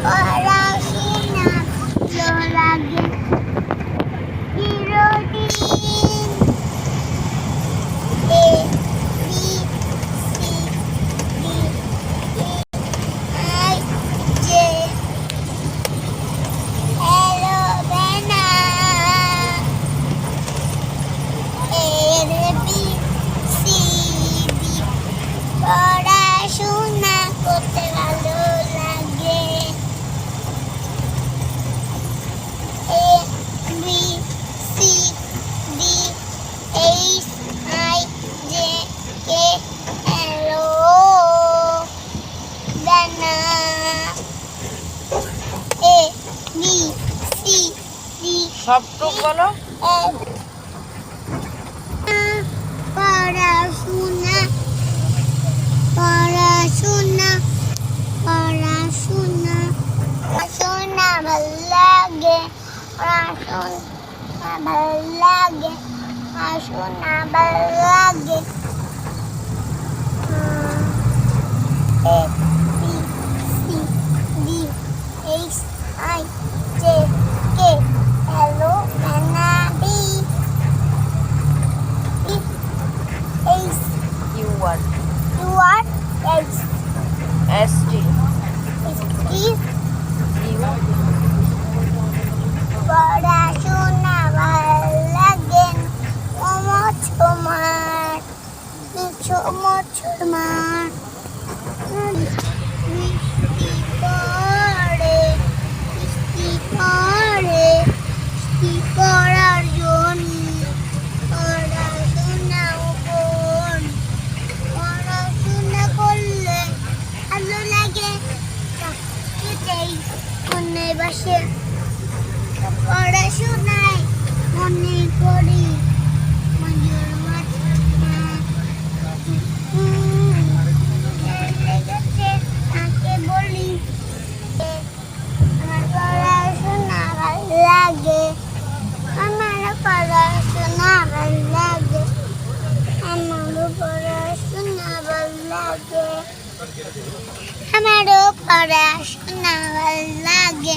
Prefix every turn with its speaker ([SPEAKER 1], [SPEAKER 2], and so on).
[SPEAKER 1] পড়াশোনা ভালো লাগে চিরদিন। A B C D E I J এলো না এর বি সি ডি পড়াশোনা করতে ভালো লাগে। A B C D H I J K এলো না এ বি সি ডি
[SPEAKER 2] সবটুক বলো।
[SPEAKER 1] পড়াশোনা পড়াশোনা পড়াশোনা পড়াশোনা ভালো লাগে পড়াশোনা ভালো লাগে পড়াশোনা ভালো লাগে। A B C D H I J K এলো না B H
[SPEAKER 2] U R
[SPEAKER 1] U R H
[SPEAKER 2] S T
[SPEAKER 1] U পড়াশোনা ভালো লাগে তোমার তোমার বৃষ্টি পড়ে বৃষ্টি পড়ে বৃষ্টি পড়ার জন্য পড়াশোনা পড়াশোনা করলে ভালো লাগে সবকিছুতেই মনে বসে পড়াশোনায় মনে করি মজুর লেগেছে তাকে বলি আমার পড়াশোনা ভালো লাগে আমার পড়াশোনা ভালো লাগে আমারও পড়াশোনা ভালো লাগে আমারও পড়াশোনা ভালো লাগে।